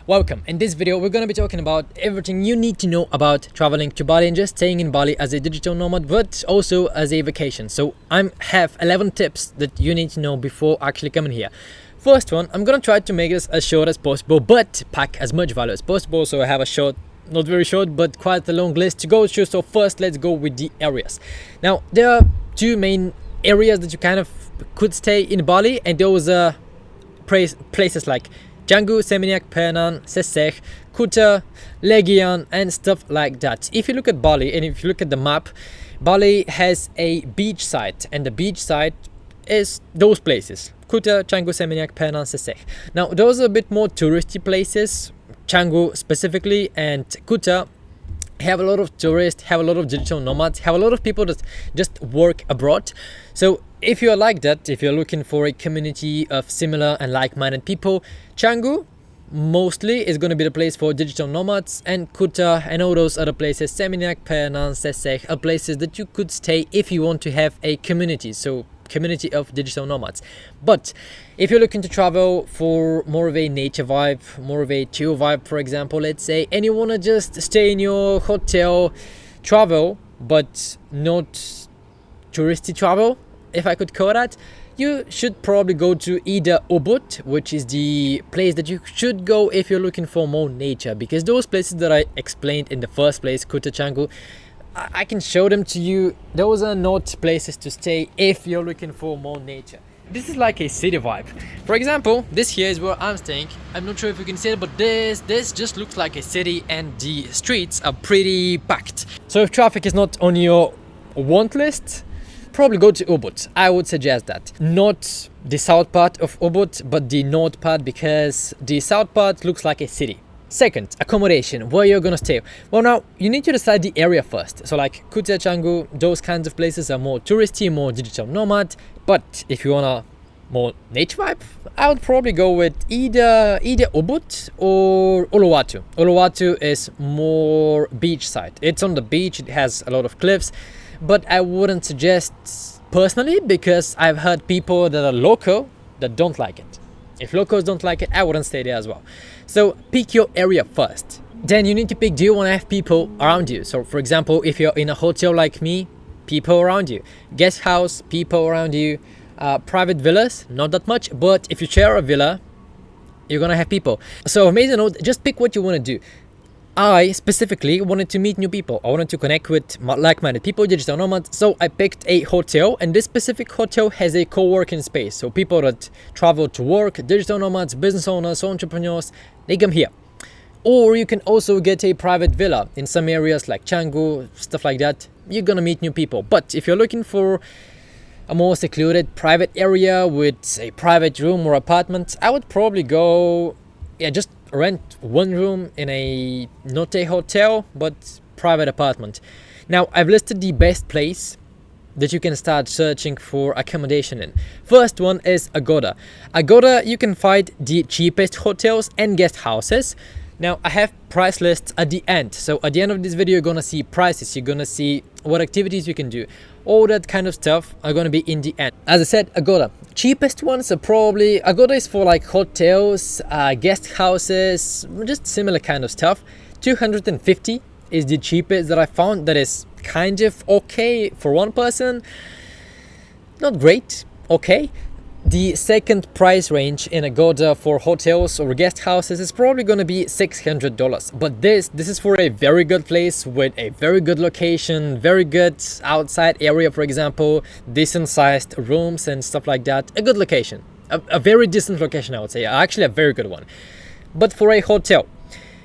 Welcome. In this video, we're going to be talking about everything you need to know about traveling to Bali and just staying in Bali as a digital nomad, but also as a vacation. So I have 11 tips that you need to know before actually coming here. First one, I'm going to try to make this as short as possible, but pack as much value as possible. So I have a short, not very short, but quite a long list to go through. So first, let's go with the areas. Now, there are two main areas that you kind of could stay in Bali, and those are places like Canggu, Seminyak, Penang, Sesek, Kuta, Legian and stuff like that. If you look at Bali and if you look at the map, Bali has a beach side, and the beach side is those places: Kuta, Canggu, Seminyak, Penang, Sesek. Now those are a bit more touristy places. Canggu specifically and Kuta have a lot of tourists, have a lot of digital nomads, have a lot of people that just work abroad. So if you're like that, if you're looking for a community of similar and like-minded people, Canggu mostly is going to be the place for digital nomads, and Kuta and all those other places, Seminyak, Penang, Sesek, are places that you could stay if you want to have a community. So community of digital nomads. But if you're looking to travel for more of a nature vibe, more of a chill vibe, for example, let's say, and you want to just stay in your hotel, travel, but not touristy travel, if I could call that, you should probably go to either Ubud, which is the place that you should go if you're looking for more nature, because those places that I explained in the first place, Kuta, Canggu, I can show them to you. Those are not places to stay if you're looking for more nature. This is like a city vibe. For example, this here is where I'm staying. I'm not sure if you can see it, but this just looks like a city, and the streets are pretty packed. So if traffic is not on your want list, probably go to Ubud. I would suggest that. Not the south part of Ubud, but the north part, because the south part looks like a city. Second, accommodation, where you're gonna stay. Well, now you need to decide the area first. So like Kuta, Canggu, those kinds of places are more touristy, more digital nomad. But if you want a more nature vibe, I would probably go with either Ubud or Uluwatu. Uluwatu is more beach side. It's on the beach, it has a lot of cliffs, but I wouldn't suggest personally, because I've heard people that are local that don't like it. If locals don't like it, I wouldn't stay there as well. So pick your area first. Then you need to pick, do you want to have people around you? So for example, if you're in a hotel like me, people around you. Guest house, people around you. Private villas, not that much, but if you share a villa, you're gonna have people. So amazing note, just pick what you want to do. I specifically wanted to meet new people. I wanted to connect with like-minded people, digital nomads. So I picked a hotel, and this specific hotel has a co-working space. So people that travel to work, digital nomads, business owners, entrepreneurs, they come here. Or you can also get a private villa in some areas like Canggu, stuff like that. You're gonna meet new people. But if you're looking for a more secluded private area with a private room or apartment, I would probably go, just rent one room in a, not a hotel, but private apartment. Now I've listed the best place that you can start searching for accommodation in. First one is Agoda. Agoda, you can find the cheapest hotels and guest houses. Now I have price lists at the end. So at the end of this video, you're gonna see prices. You're gonna see what activities you can do. All that kind of stuff are gonna be in the end. As I said, Agoda. Cheapest ones are probably, Agoda is for like hotels, guest houses, just similar kind of stuff. 250 is the cheapest that I found. That is kind of okay for one person. Not great, okay. The second price range in Agoda for hotels or guest houses is probably going to be $600. But this is for a very good place with a very good location, very good outside area, for example, decent sized rooms and stuff like that. A good location, a very decent location, I would say, actually a very good one. But for a hotel,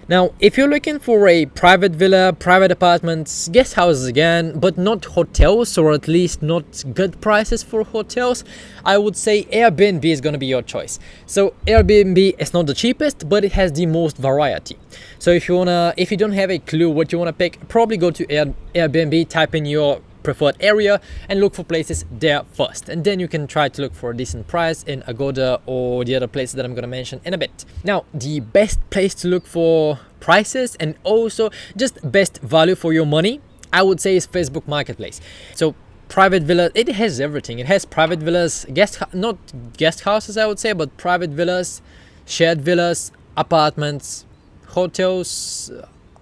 now if you're looking for a private villa, private apartments, guest houses again, but not hotels, or at least not good prices for hotels, I would say Airbnb is going to be your choice. So Airbnb is not the cheapest, but it has the most variety. So if you don't have a clue what you want to pick, probably go to Airbnb, type in your preferred area and look for places there first, and then you can try to look for a decent price in Agoda or the other places that I'm going to mention in a bit. Now the best place to look for prices and also just best value for your money, I would say, is Facebook Marketplace. So private villa, it has everything. It has private villas, not guest houses I would say, but private villas, shared villas, apartments, hotels,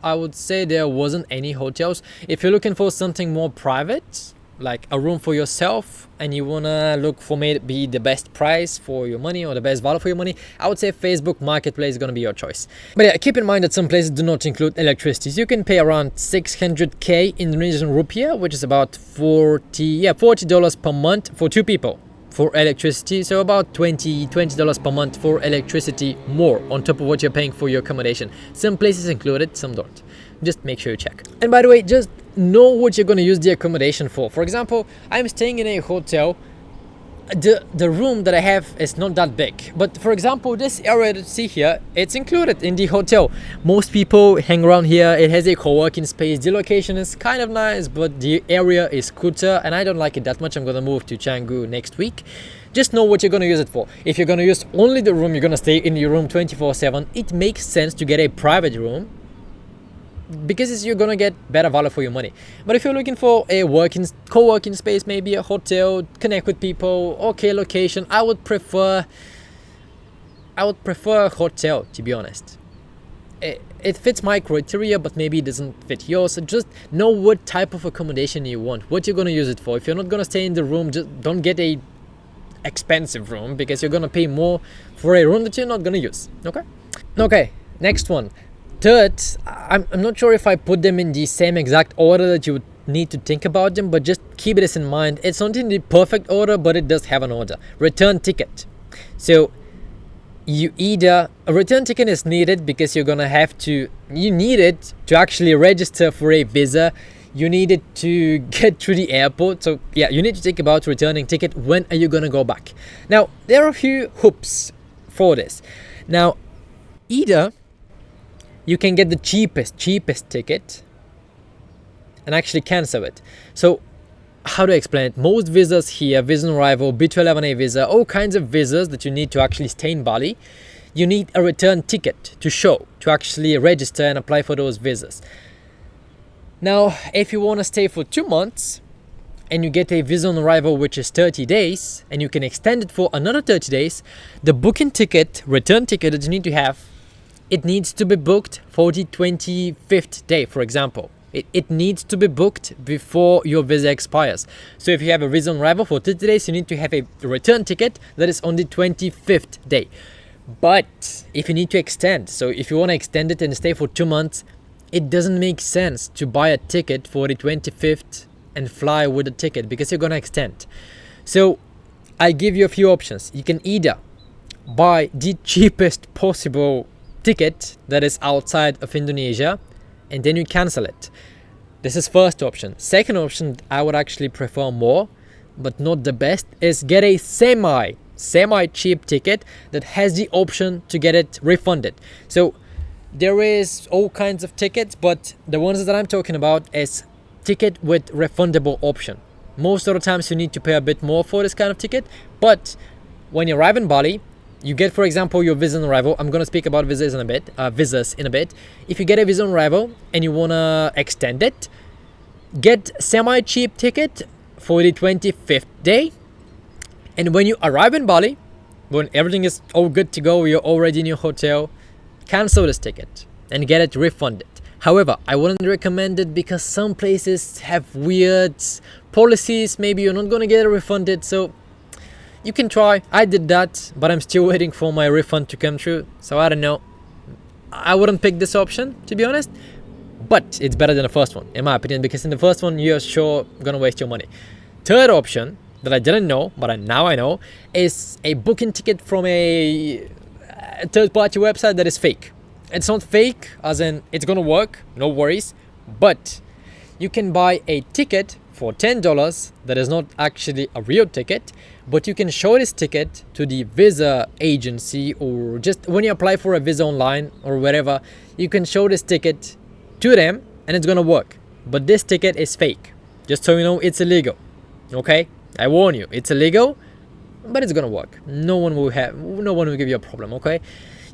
I would say there wasn't any hotels. If you're looking for something more private, like a room for yourself, and you wanna look for maybe the best price for your money or the best value for your money, I would say Facebook Marketplace is gonna be your choice. But yeah, keep in mind that some places do not include electricity. So you can pay around 600k Indonesian rupiah, which is about $40 per month for 2 people for electricity. So about $20 per month for electricity more on top of what you're paying for your accommodation. Some places include it, some don't. Just make sure you check. And by the way, just know what you're going to use the accommodation for. For example, I'm staying in a hotel. The room that I have is not that big, but for example, this area that you see here, it's included in the hotel. Most people hang around here. It has a co-working space. The location is kind of nice, but the area is cuter and I don't like it that much. I'm gonna move to Canggu next week. Just know what you're gonna use it for. If you're gonna use only the room, you're gonna stay in your room 24/7, it makes sense to get a private room, because you're gonna get better value for your money. But if you're looking for a co-working space, maybe a hotel, connect with people, okay location, I would prefer a hotel, to be honest. It fits my criteria, but maybe it doesn't fit yours. So just know what type of accommodation you want, what you're gonna use it for. If you're not gonna stay in the room, just don't get a expensive room, because you're gonna pay more for a room that you're not gonna use. Okay, next one. Third, I'm not sure if I put them in the same exact order that you would need to think about them, but just keep this in mind. It's not in the perfect order, but it does have an order. Return ticket. So a return ticket is needed because you need it to actually register for a visa. You need it to get through the airport. So yeah, you need to think about returning ticket. When are you gonna go back? Now, there are a few hoops for this. Now, either you can get the cheapest ticket and actually cancel it. So how to explain it? Most visas here, visa on arrival, B211A visa, all kinds of visas that you need to actually stay in Bali, you need a return ticket to show, to actually register and apply for those visas. Now, if you want to stay for 2 months and you get a visa on arrival which is 30 days and you can extend it for another 30 days, the return ticket that you need to have, it needs to be booked for the 25th day, for example. It needs to be booked before your visa expires. So if you have a visa on arrival for 30 days, you need to have a return ticket that is on the 25th day. But if you need to extend, so if you want to extend it and stay for 2 months, it doesn't make sense to buy a ticket for the 25th and fly with the ticket, because you're going to extend. So I give you a few options. You can either buy the cheapest possible ticket that is outside of Indonesia and then you cancel it. This is first option. Second option, I would actually prefer more, but not the best, is get a semi cheap ticket that has the option to get it refunded. So there is all kinds of tickets, but the ones that I'm talking about is ticket with refundable option. Most of the times you need to pay a bit more for this kind of ticket, but when you arrive in Bali, you get, for example, your visa on arrival. I'm going to speak about visas in a bit. If you get a visa on arrival and you want to extend it, get semi-cheap ticket for the 25th day. And when you arrive in Bali, when everything is all good to go, you're already in your hotel, cancel this ticket and get it refunded. However, I wouldn't recommend it because some places have weird policies. Maybe you're not going to get it refunded. So you can try. I did that, but I'm still waiting for my refund to come through. So I don't know. I wouldn't pick this option, to be honest. But it's better than the first one, in my opinion, because in the first one, you're sure gonna waste your money. Third option that I didn't know, but now I know, is a booking ticket from a third-party website that is fake. It's not fake, as in it's gonna work, no worries. But you can buy a ticket for $10 that is not actually a real ticket, but you can show this ticket to the visa agency, or just when you apply for a visa online or wherever, you can show this ticket to them and it's gonna work. But this ticket is fake. Just so you know, it's illegal. Okay? I warn you, it's illegal, but it's gonna work. No one will give you a problem, okay?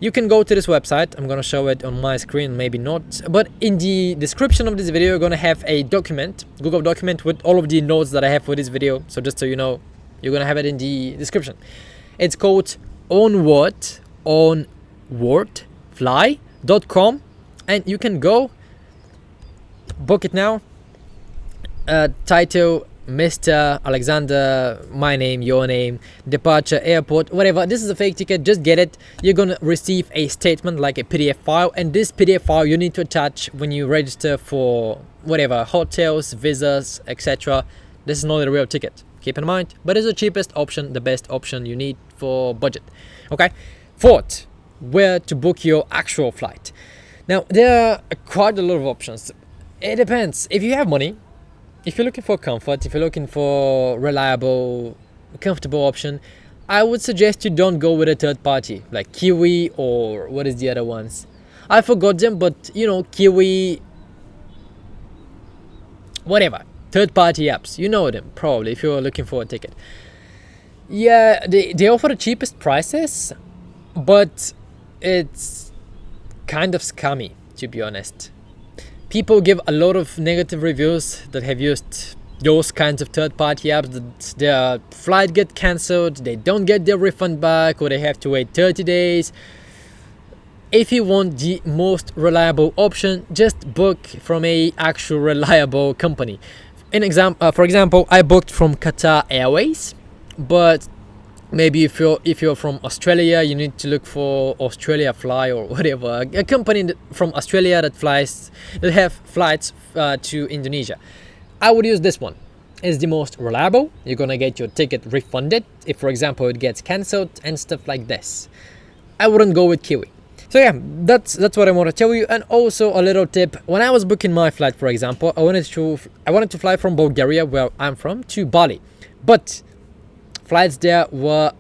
You can go to this website. I'm gonna show it on my screen, maybe not, but in the description of this video, you're gonna have a document, Google document, with all of the notes that I have for this video. So just so you know, you're gonna have it in the description. It's called onward fly B211.com, and you can go book it now. Title Mr. Alexander, my name, your name, departure, airport, whatever. This is a fake ticket, just get it. You're gonna receive a statement like a PDF file, and this PDF file you need to attach when you register for whatever, hotels, visas, etc. This is not a real ticket, keep in mind, but it's the cheapest option, the best option you need for budget. Okay, fourth, where to book your actual flight. Now there are quite a lot of options. It depends. If you have money, if you're looking for comfort, if you're looking for reliable, comfortable option, I would suggest you don't go with a third party like Kiwi, or what is the other ones? I forgot them, but you know, Kiwi, whatever, third party apps, you know them probably if you're looking for a ticket. Yeah, they offer the cheapest prices, but it's kind of scammy, to be honest. People give a lot of negative reviews that have used those kinds of third-party apps, that their flight get cancelled, they don't get their refund back, or they have to wait 30 days. If you want the most reliable option, just book from a actual reliable company. For example, I booked from Qatar Airways, but maybe if you're from Australia, you need to look for Australia Fly or whatever, a company from Australia that have flights to Indonesia. I would use this one. It's the most reliable. You're gonna get your ticket refunded if, for example, it gets cancelled and stuff like this. I wouldn't go with Kiwi. So yeah, that's what I want to tell you. And also a little tip: when I was booking my flight, for example, I wanted to fly from Bulgaria, where I'm from, to Bali, but flights there were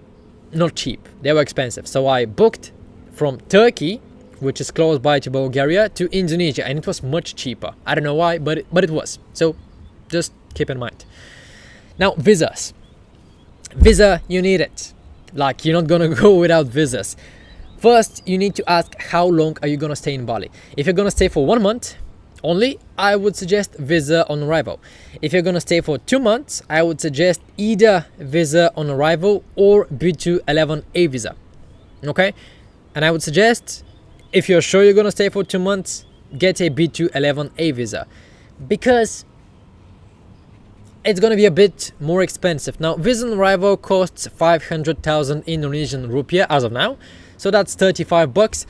not cheap, they were expensive. So I booked from Turkey, which is close by to Bulgaria, to Indonesia, and it was much cheaper. I don't know why, but it was. So just keep in mind. Now, visas. Visa, you need it. Like, you're not gonna go without visas. First, you need to ask how long are you gonna stay in Bali. If you're gonna stay for 1 month only, I would suggest visa on arrival. If you're gonna stay for 2 months, I would suggest either visa on arrival or B211A visa. Okay, and I would suggest, if you're sure you're gonna stay for 2 months, get a B211A visa, because it's gonna be a bit more expensive. Now, visa on arrival costs 500,000 Indonesian rupiah as of now, so that's 35 bucks.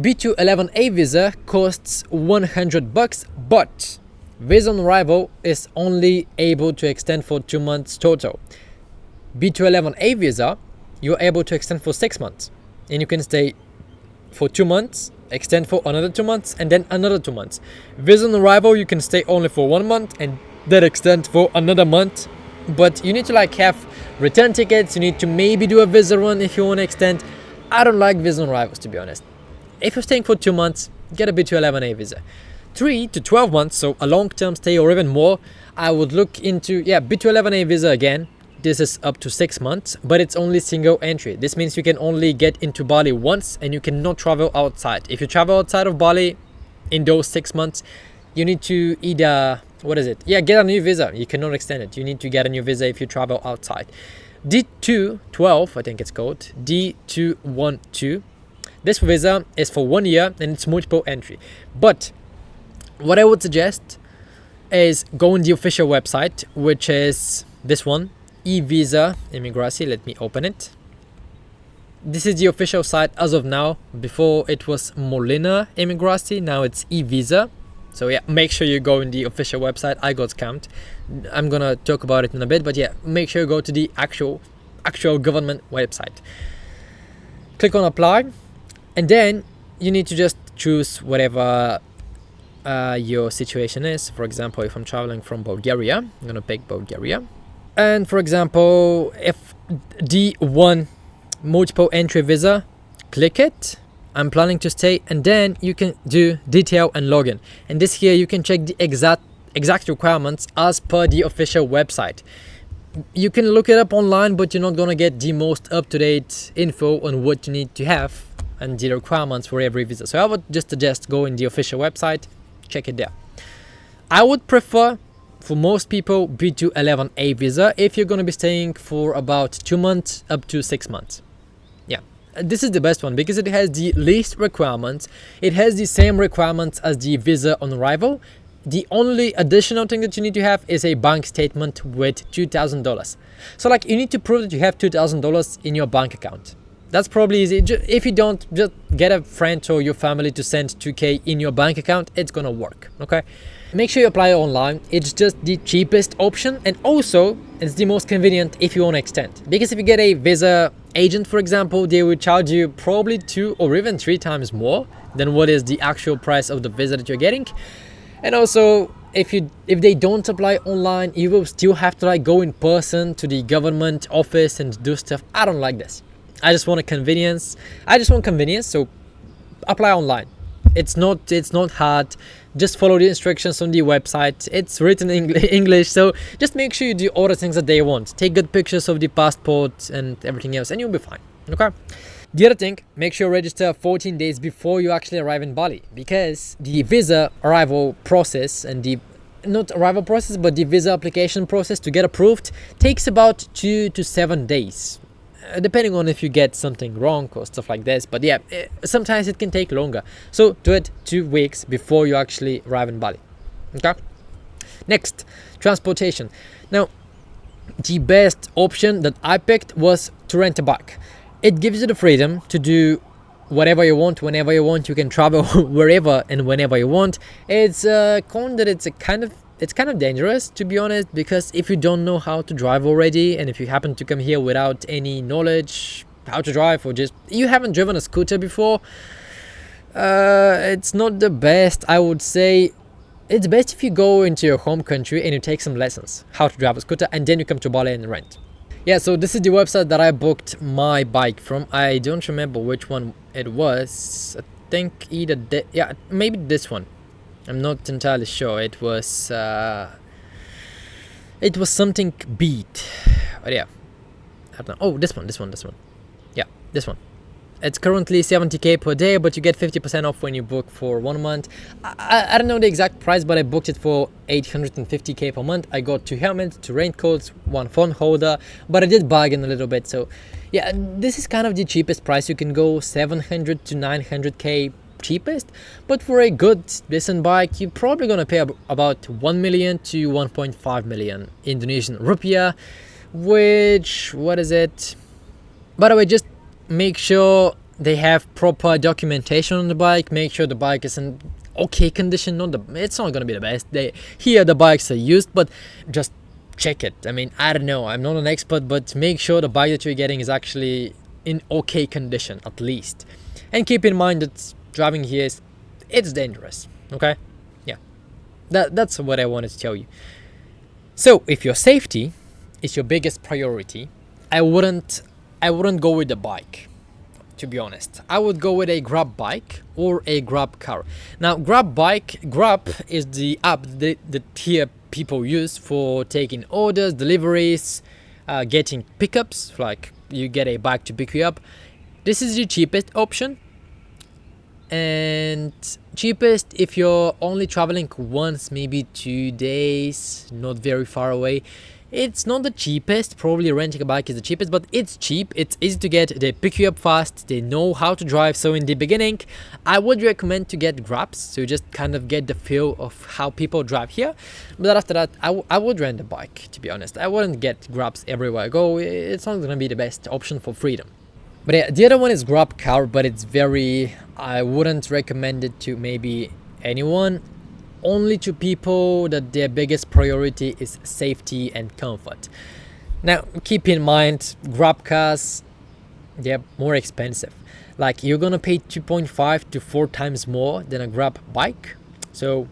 B211A visa costs 100 bucks, but visa on arrival is only able to extend for 2 months total. B211A visa, you're able to extend for 6 months, and you can stay for 2 months, extend for another 2 months, and then another 2 months. Visa on arrival, you can stay only for 1 month and then extend for another month, but you need to like have return tickets. You need to maybe do a visa run if you want to extend. I don't like visa on arrivals, to be honest. If you're staying for 2 months, get a B211A visa. 3 to 12 months, so a long-term stay or even more, I would look into, B211A visa again. This is up to 6 months, but it's only single entry. This means you can only get into Bali once and you cannot travel outside. If you travel outside of Bali in those 6 months, you need to either, get a new visa. You cannot extend it. You need to get a new visa if you travel outside. D212, I think it's called, D212. This visa is for 1 year and it's multiple entry. But what I would suggest is go on the official website, which is this one, e-visa imigrasi. Let me open it. This is the official site as of now. Before it was Molina imigrasi, now it's e-visa. So yeah, make sure you go in the official website. I got scammed. I'm gonna talk about it in a bit, but yeah, make sure you go to the actual government website. Click on apply, and then you need to just choose whatever your situation is. For example, if I'm traveling from Bulgaria, I'm gonna pick Bulgaria. And for example, if D1 multiple entry visa, click it. I'm planning to stay, and then you can do detail and login. And this here you can check the exact requirements as per the official website. You can look it up online, but you're not gonna get the most up-to-date info on what you need to have and the requirements for every visa. So I would just suggest go in the official website, check it there. I would prefer, for most people, B211A visa if you're gonna be staying for about 2 months up to 6 months. Yeah, this is the best one because it has the least requirements. It has the same requirements as the visa on arrival. The only additional thing that you need to have is a bank statement with $2,000. So like you need to prove that you have $2,000 in your bank account. That's probably easy. If you don't, just get a friend or your family to send 2K in your bank account. It's gonna work, okay? Make sure you apply online. It's just the cheapest option, and also it's the most convenient if you want to extend. Because if you get a visa agent, for example, they will charge you probably 2 or even 3 times more than what is the actual price of the visa that you're getting. And also, if they don't apply online, you will still have to like go in person to the government office and do stuff. I don't like this. I just want convenience. So apply online. It's not hard. Just follow the instructions on the website. It's written in English, so just make sure you do all the things that they want. Take good pictures of the passport and everything else, and you'll be fine. Okay. The other thing, make sure you register 14 days before you actually arrive in Bali, because the visa arrival process and the visa application process to get approved takes about 2 to 7 days. Depending on if you get something wrong or stuff like this, but yeah, sometimes it can take longer. So do it 2 weeks before you actually arrive in Bali. Okay. Next, transportation. Now, the best option that I picked was to rent a bike. It gives you the freedom to do whatever you want, whenever you want. You can travel wherever and whenever you want. It's kind of dangerous, to be honest, because if you don't know how to drive already, and if you happen to come here without any knowledge how to drive, or just you haven't driven a scooter before, it's not the best. I would say it's best if you go into your home country and you take some lessons how to drive a scooter, and then you come to Bali and rent. Yeah, so this is the website that I booked my bike from. I don't remember which one it was. I think maybe this one. I'm not entirely sure. It was something Beat. But yeah, I don't know. Oh, this one. Yeah, this one. It's currently 70k per day, but you get 50% off when you book for 1 month. I don't know the exact price, but I booked it for 850k per month. I got 2 helmets, 2 raincoats, 1 phone holder, but I did bargain a little bit. So yeah, this is kind of the cheapest price. You can go 700 to 900k cheapest, but for a good decent bike, you're probably gonna pay about 1 million to 1.5 million Indonesian rupiah, which, what is it? By the way, just make sure they have proper documentation on the bike. Make sure the bike is in okay condition. It's not gonna be the best. Here the bikes are used, but just check it. I mean, I don't know, I'm not an expert, but make sure the bike that you're getting is actually in okay condition at least. And keep in mind that driving here it's dangerous. Okay, yeah, that's what I wanted to tell you. So if your safety is your biggest priority, I wouldn't go with the bike, to be honest. I would go with a Grab bike or a Grab car. Now, Grab is the app that here people use for taking orders, deliveries, getting pickups, like you get a bike to pick you up. This is the cheapest option, and cheapest if you're only traveling once, maybe 2 days, not very far away. It's not the cheapest. Probably renting a bike is the cheapest, but it's cheap, it's easy to get, they pick you up fast, they know how to drive. So in the beginning, I would recommend to get Grabs, so you just kind of get the feel of how people drive here. But after that, I would rent a bike, to be honest. I wouldn't get Grabs everywhere I go. It's not gonna be the best option for freedom. But yeah, the other one is Grab car, but I wouldn't recommend it to maybe anyone. Only to people that their biggest priority is safety and comfort. Now, keep in mind, Grab cars, they're more expensive. Like, you're gonna pay 2.5 to 4 times more than a Grab bike. So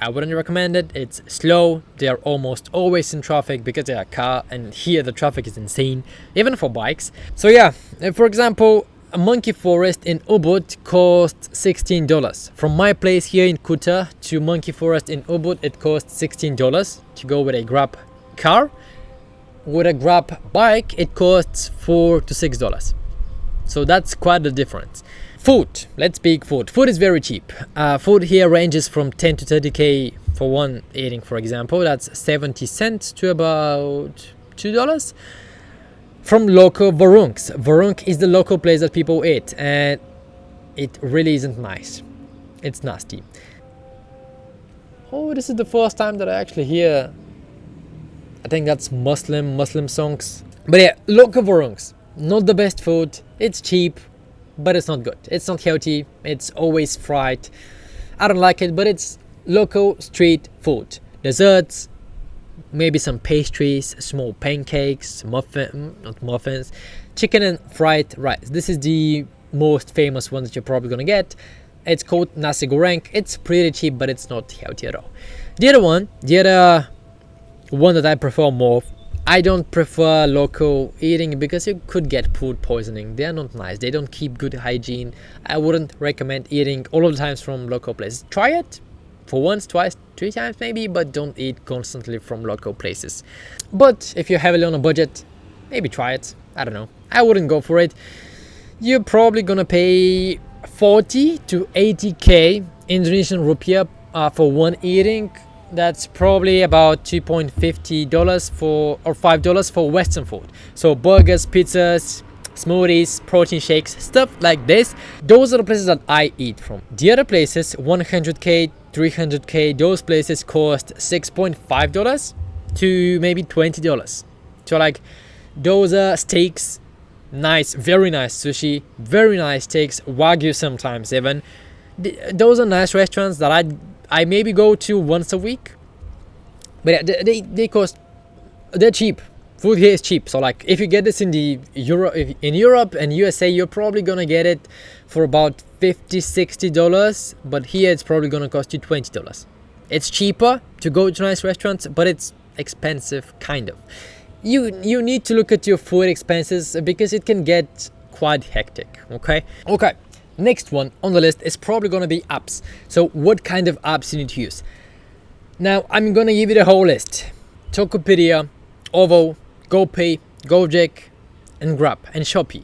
I wouldn't recommend it. It's slow. They are almost always in traffic because they are a car, and here the traffic is insane, even for bikes. So yeah, for example, a monkey forest in Ubud costs $16. From my place here in Kuta to monkey forest in Ubud, it costs $16 to go with a Grab car. With a Grab bike, it costs $4 to $6. So that's quite the difference. Food, let's speak food. Food is very cheap. Food here ranges from 10 to 30k for one eating, for example. That's 70 cents to about $2. from local Varungs. Varung is the local place that people eat, and it really isn't nice. It's nasty. Oh, this is the first time that I actually hear, I think that's Muslim songs. But yeah, local Varungs, not the best food. It's cheap, but it's not good. It's not healthy. It's always fried. I don't like it, but it's local street food. Desserts, maybe some pastries, small pancakes, not muffins, chicken and fried rice. This is the most famous one that you're probably gonna get. It's called nasi goreng. It's pretty cheap, but it's not healthy at all. The other one that I prefer more, I don't prefer local eating because you could get food poisoning. They are not nice. They don't keep good hygiene. I wouldn't recommend eating all of the times from local places. Try it for once, twice, 3 times maybe, but don't eat constantly from local places. But if you're heavily on a budget, maybe try it. I don't know. I wouldn't go for it. You're probably gonna pay 40 to 80k Indonesian rupiah for one eating. That's probably about $2.50 for or $5 for Western food. So burgers, pizzas, smoothies, protein shakes, stuff like this. Those are the places that I eat from. The other places, 100k, 300k, those places cost $6.5 to maybe $20. So like those are steaks, nice, very nice sushi, very nice steaks, wagyu sometimes even. Those are nice restaurants that I maybe go to once a week. But yeah, they're cheap. Food here is cheap. So like if you get this in Europe and USA, you're probably gonna get it for about $50-$60, but here it's probably gonna cost you $20. It's cheaper to go to nice restaurants, but it's expensive, kind of. You need to look at your food expenses because it can get quite hectic. Okay, next one on the list is probably gonna be apps. So what kind of apps you need to use? Now I'm gonna give you the whole list: Tokopedia, Ovo, GoPay, Gojek, and Grab, and Shopee.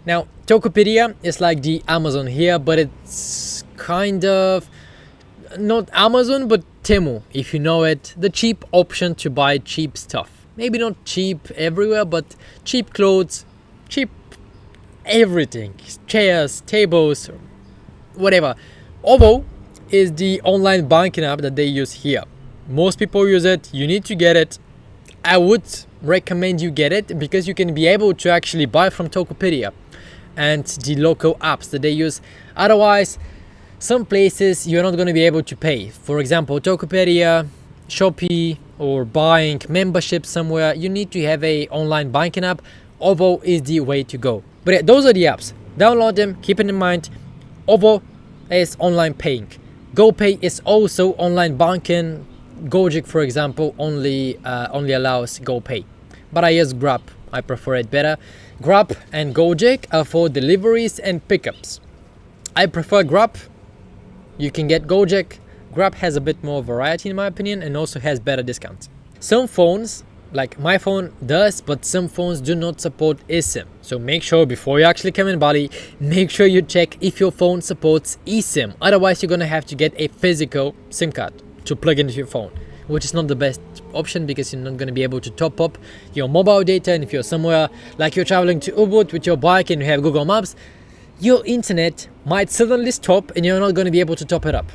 Now Tokopedia is like the Amazon here, but it's kind of not Amazon but Temu, if you know it. The cheap option to buy cheap stuff. Maybe not cheap everywhere, but cheap clothes, cheap everything, chairs, tables, whatever. Ovo is the online banking app that they use here. Most people use it. You need to get it. I would recommend you get it because you can be able to actually buy from Tokopedia and the local apps that they use. Otherwise, some places you're not going to be able to pay. For example, Tokopedia, Shopee, or buying membership somewhere, you need to have a online banking app. Ovo is the way to go. But yeah, those are the apps. Download them, keep it in mind. Ovo is online paying. GoPay is also online banking. Gojek, for example, only allows GoPay. But I use Grab. I prefer it better. Grab and Gojek are for deliveries and pickups. I prefer Grab. You can get Gojek. Grab has a bit more variety in my opinion and also has better discounts. Some phones, like my phone does, but some phones do not support eSIM. So make sure before you actually come in Bali, make sure you check if your phone supports eSIM. Otherwise, you're gonna have to get a physical SIM card to plug into your phone, which is not the best option because you're not gonna be able to top up your mobile data. And if you're somewhere like you're traveling to Ubud with your bike and you have Google Maps, your internet might suddenly stop and you're not gonna be able to top it up.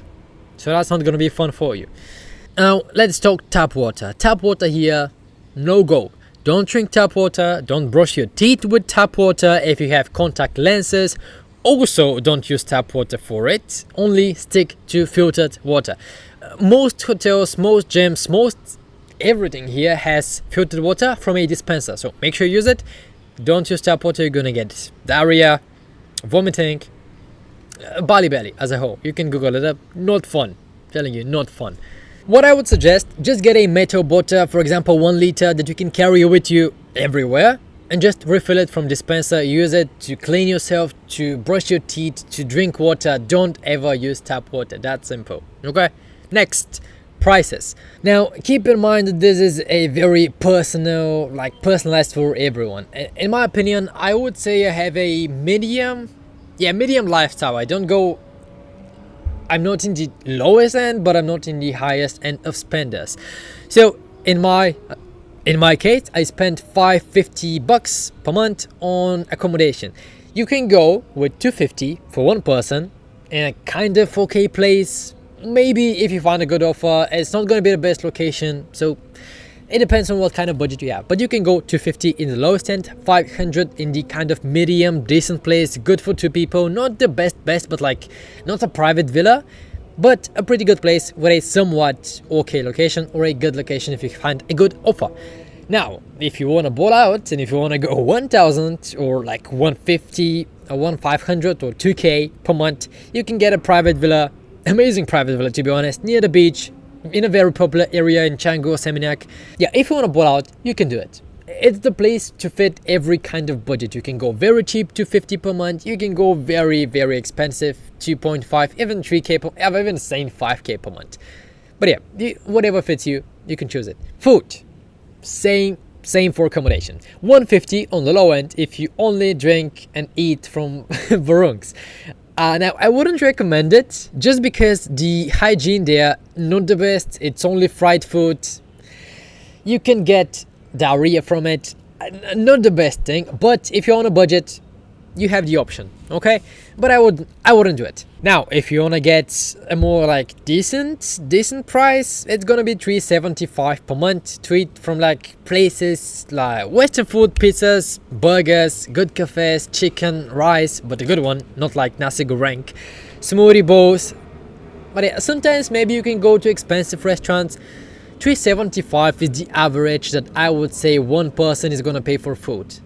So that's not gonna be fun for you. Now let's talk tap water. Tap water here, no go. Don't drink tap water. Don't brush your teeth with tap water if you have contact lenses. Also, don't use tap water for it. Only stick to filtered water. Most hotels, most gyms, most everything here has filtered water from a dispenser. So make sure you use it. Don't use tap water. You're gonna get diarrhea, vomiting, Bali belly as a whole. You can Google it up. Not fun. I'm telling you, not fun. What I would suggest, just get a metal bottle, for example 1 liter, that you can carry with you everywhere, and just refill it from dispenser. Use it to clean yourself, to brush your teeth, to drink water. Don't ever use tap water. That's simple. Okay, next, prices. Now keep in mind that this is a very personal, personalized for everyone. In my opinion, I would say I have a medium lifestyle. I'm not in the lowest end, but I'm not in the highest end of spenders. So in my In my case, I spent $550 per month on accommodation. You can go with $250 for one person in a kind of okay place. Maybe if you find a good offer, it's not going to be the best location, so it depends on what kind of budget you have. But you can go $250 in the lowest end, $500 in the kind of medium decent place, good for two people, not the best, but like not a private villa, but a pretty good place with a somewhat okay location, or a good location if you find a good offer. Now, if you want to ball out and if you want to go 1,000 or like 150 or 1,500 or 2K per month, you can get a private villa, amazing private villa to be honest, near the beach, in a very popular area in Canggu or Seminyak. Yeah, if you want to ball out, you can do it. It's the place to fit every kind of budget. You can go very cheap, $250 per month. You can go very, very expensive, 2.5, even 3K per, I've even seen 5K per month. But yeah, whatever fits you, you can choose it. Food. Same for accommodation. $150 on the low end if you only drink and eat from Varungs. Now I wouldn't recommend it just because the hygiene there not the best. It's only fried food. You can get diarrhea from it. Not the best thing. But if you're on a budget, you have the option, okay? But I wouldn't do it. Now, if you wanna get a more like decent price, it's gonna be $375 per month to eat from like places like Western food, pizzas, burgers, good cafes, chicken, rice, but a good one, not like nasi goreng, smoothie bowls. But yeah, sometimes maybe you can go to expensive restaurants. $375 is the average that I would say one person is gonna pay for food.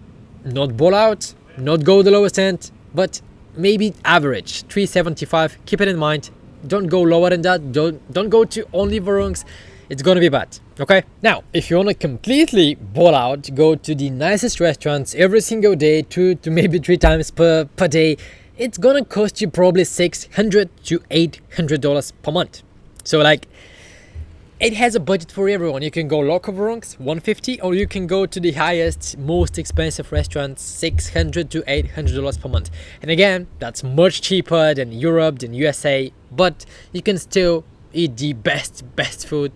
Not ball out, not go the lowest end, but maybe average $375. Keep it in mind. Don't go lower than that. Don't go to only Varungs. It's gonna be bad. Okay. Now, if you wanna completely ball out, go to the nicest restaurants every single day, 2 to maybe 3 times per day. It's gonna cost you probably $600 to $800 per month. So like, it has a budget for everyone. You can go local Varungs, $150, or you can go to the highest, most expensive restaurants, $600 to $800 per month. And again, that's much cheaper than Europe, than USA, but you can still eat the best food.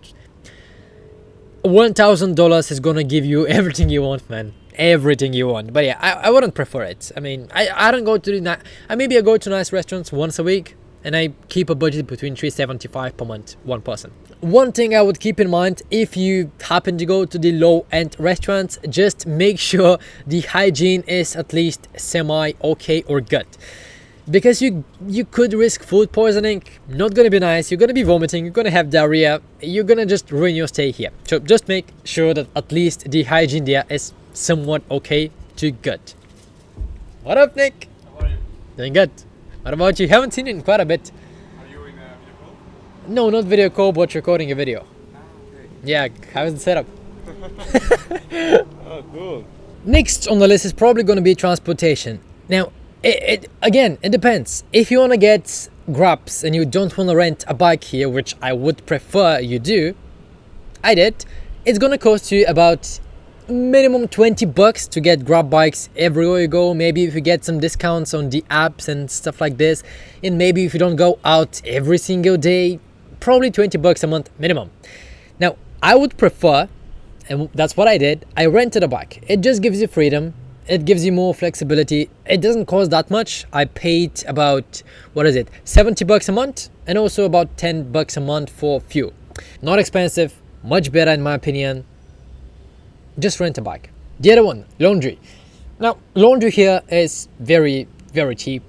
$1,000 is gonna give you everything you want, man. Everything you want. But yeah, I wouldn't prefer it. I mean, I don't go to the maybe I go to nice restaurants once a week, and I keep a budget between $375 per month, one person. One thing I would keep in mind, if you happen to go to the low-end restaurants, just make sure the hygiene is at least semi-okay or good. Because you could risk food poisoning, not gonna be nice, you're gonna be vomiting, you're gonna have diarrhea, you're gonna just ruin your stay here. So just make sure that at least the hygiene there is somewhat okay to good. What up, Nick? How are you? Doing good. What about you? Haven't seen you in quite a bit. Are you in a video call? No, not video call, but recording a video. Okay. Yeah, how's the setup? Oh, cool. Next on the list is probably going to be transportation. Now, it depends. If you want to get Grabs and you don't want to rent a bike here, which I would prefer you do, I did, it's going to cost you about minimum $20 to get Grab bikes everywhere you go. Maybe if you get some discounts on the apps and stuff like this, and maybe if you don't go out every single day, probably $20 a month minimum. Now, I would prefer, and that's what I did, I rented a bike. It just gives you freedom, it gives you more flexibility, it doesn't cost that much. I paid about, $70 a month, and also about $10 a month for fuel. Not expensive, much better in my opinion. Just rent a bike. The other one, laundry. Now, laundry here is very, very cheap.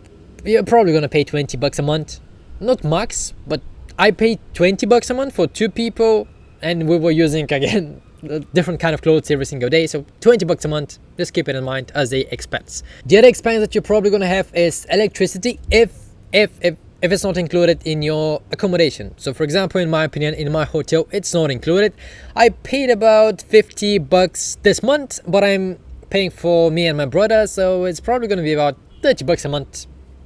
You're probably gonna pay $20 a month. Not max, but I paid $20 a month for 2 people, and we were using again different kind of clothes every single day. So $20 a month. Just keep it in mind as a expense. The other expense that you're probably gonna have is electricity if it's not included in your accommodation. So for example, in my opinion, in my hotel, it's not included. I paid about $50 this month, but I'm paying for me and my brother, so it's probably going to be about $30 a month.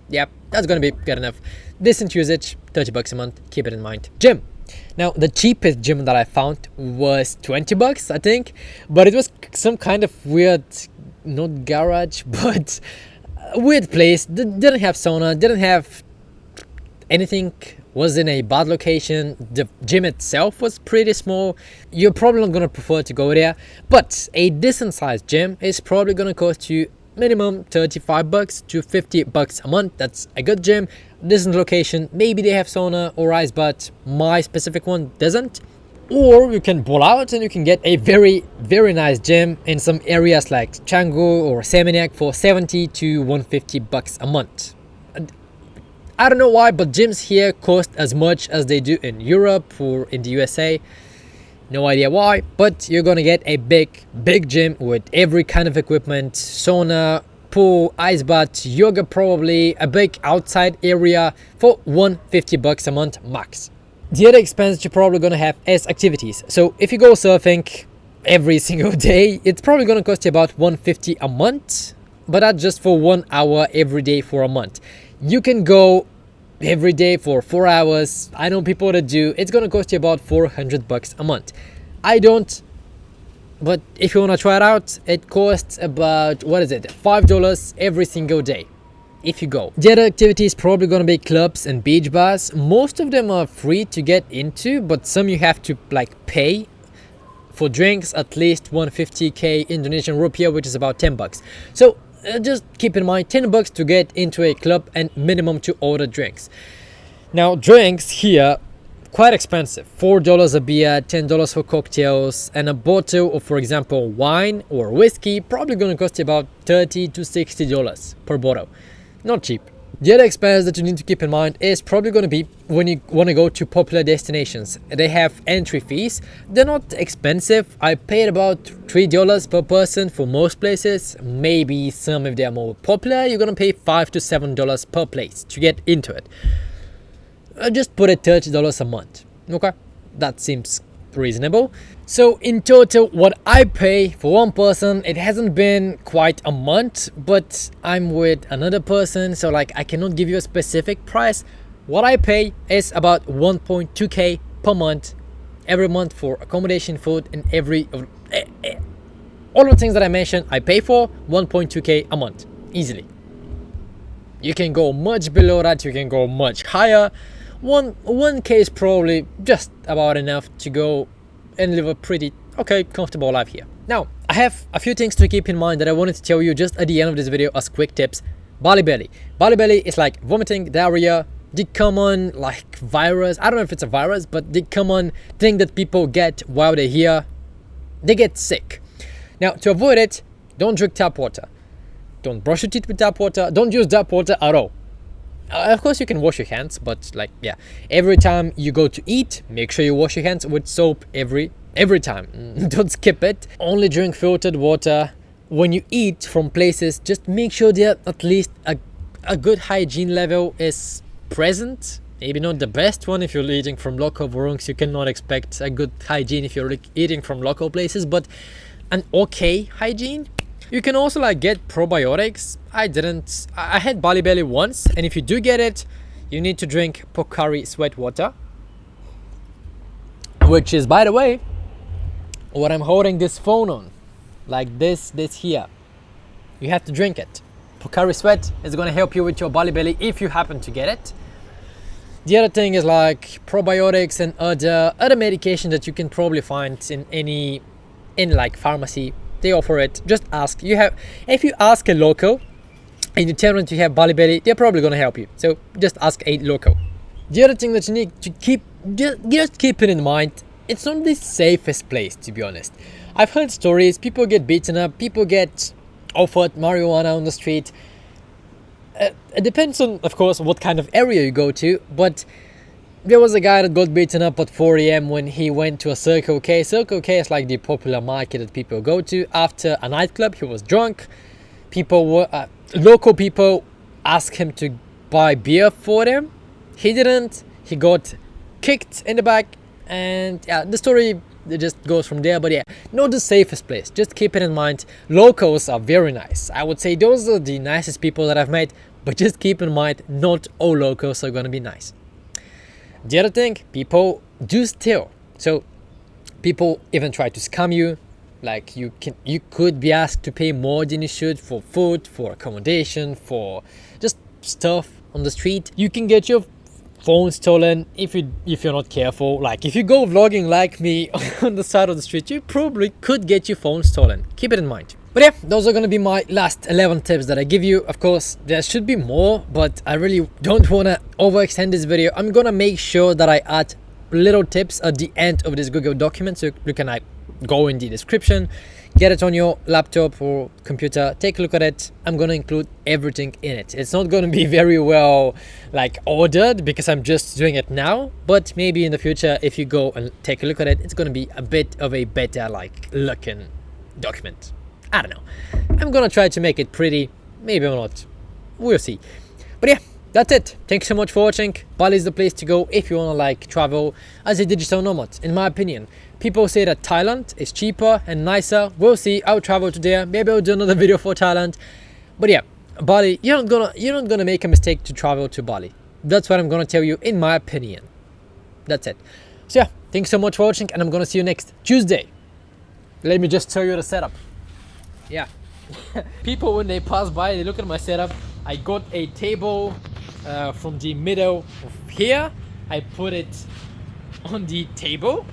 Yep, that's going to be good enough. Decent usage, $30 a month, keep it in mind. Gym. Now, the cheapest gym that I found was $20, I think, but it was some kind of weird, not garage, but weird place. Didn't have sauna, didn't have anything was in a bad location, the gym itself was pretty small, you're probably not going to prefer to go there. But a decent sized gym is probably going to cost you minimum 35 bucks to 50 bucks a month. That's a good gym, decent location. Maybe they have sauna or ice, but my specific one doesn't. Or you can pull out and you can get a very nice gym in some areas like Canggu or Seminyak for 70 to 150 bucks a month. I don't know why, but gyms here cost as much as they do in Europe or in the USA. No idea why, but you're gonna get a big gym with every kind of equipment: sauna, pool, ice bath, yoga, probably a big outside area for 150 bucks a month max. The other expense you're probably gonna have is activities. So if you go surfing every single day, it's probably gonna cost you about 150 a month, but that's just for 1 hour every day for a month. You can go every day for 4 hours. I know people that do. It's gonna cost you about 400 bucks a month. I don't, but if you wanna try it out, it costs about, what is it, $5 every single day if you go. The other activity is probably gonna be clubs and beach bars. Most of them are free to get into, but some you have to like pay for drinks, at least 150k Indonesian rupiah, which is about 10 bucks. So just keep in mind, 10 bucks to get into a club and minimum to order drinks. Now drinks here quite expensive: $4 a beer, $10 for cocktails, and a bottle of, for example, wine or whiskey probably gonna cost you about $30 to $60 per bottle. Not cheap. The other expense that you need to keep in mind is probably going to be when you want to go to popular destinations. They have entry fees. They're not expensive. I paid about $3 per person for most places. Maybe some, if they are more popular, you're going to pay $5 to $7 per place to get into it. Just put it $30 a month. Okay, that seems reasonable. So in total, what I pay for one person, it hasn't been quite a month, but I'm with another person, so like I cannot give you a specific price. What I pay is about 1.2k per month every month for accommodation, food, and all the things that I mentioned. I pay for 1.2k a month easily. You can go much below that, you can go much higher. 1k is probably just about enough to go and live a pretty okay, comfortable life here. Now, I have a few things to keep in mind that I wanted to tell you just at the end of this video as quick tips. Bali belly. Bali belly is like vomiting, diarrhea, the common like virus. I don't know if it's a virus, but the common thing that people get while they're here. They get sick. Now, to avoid it, don't drink tap water. Don't brush your teeth with tap water. Don't use tap water at all. Of course you can wash your hands, but like, yeah, every time you go to eat, make sure you wash your hands with soap every time. Don't skip it. Only drink filtered water. When you eat from places, just make sure that at least a good hygiene level is present. Maybe not the best one. If you're eating from local warungs, you cannot expect a good hygiene if you're eating from local places, but an okay hygiene. You can also like get probiotics. I had Bali belly once, and if you do get it, you need to drink Pocari sweat water, which is, by the way, what I'm holding this phone on, like this here. You have to drink it. Pocari sweat is going to help you with your Bali belly if you happen to get it. The other thing is like probiotics and other medication that you can probably find in like pharmacy. They offer it. Just ask. If you ask a local and you tell them you have Bali belly, they're probably going to help you. So just ask a local. The other thing that you need to just keep it in mind, it's not the safest place, to be honest. I've heard stories, people get beaten up, people get offered marijuana on the street. It depends on, of course, what kind of area you go to, but there was a guy that got beaten up at 4 a.m. when he went to a Circle K. Circle K is like the popular market that people go to after a nightclub. He was drunk. Local people asked him to buy beer for them. He didn't. He got kicked in the back, and yeah, the story just goes from there. But yeah, not the safest place. Just keep it in mind. Locals are very nice. I would say those are the nicest people that I've met, but just keep in mind, not all locals are gonna be nice. The other thing, people do steal. So people even try to scam you. Like you could be asked to pay more than you should for food, for accommodation, for just stuff on the street. You can get your phone stolen if you're not careful. Like if you go vlogging like me on the side of the street, you probably could get your phone stolen. Keep it in mind. But yeah, those are gonna be my last 11 tips that I give you. Of course, there should be more, but I really don't wanna overextend this video. I'm gonna make sure that I add little tips at the end of this Google document, so you can like go in the description, get it on your laptop or computer, take a look at it. I'm gonna include everything in it. It's not gonna be very well like ordered because I'm just doing it now, but maybe in the future, if you go and take a look at it, it's gonna be a bit of a better like looking document. I don't know. I'm gonna try to make it pretty, maybe or not. We'll see. But yeah, that's it. Thanks so much for watching. Bali is the place to go if you wanna like travel as a digital nomad, in my opinion. People say that Thailand is cheaper and nicer. We'll see. I'll travel to there. Maybe I'll do another video for Thailand. But yeah, Bali, you're not gonna make a mistake to travel to Bali. That's what I'm gonna tell you, in my opinion. That's it. So yeah, thanks so much for watching, and I'm gonna see you next Tuesday. Let me just show you the setup. Yeah. People, when they pass by, they look at my setup. I got a table from the middle of here. I put it on the table.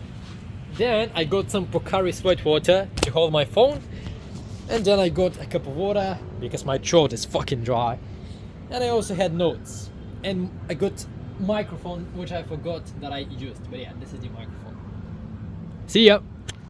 Then I got some Pocari Sweat water to hold my phone. And then I got a cup of water because my throat is fucking dry. And I also had notes. And I got microphone, which I forgot that I used. But yeah, this is the microphone. See ya.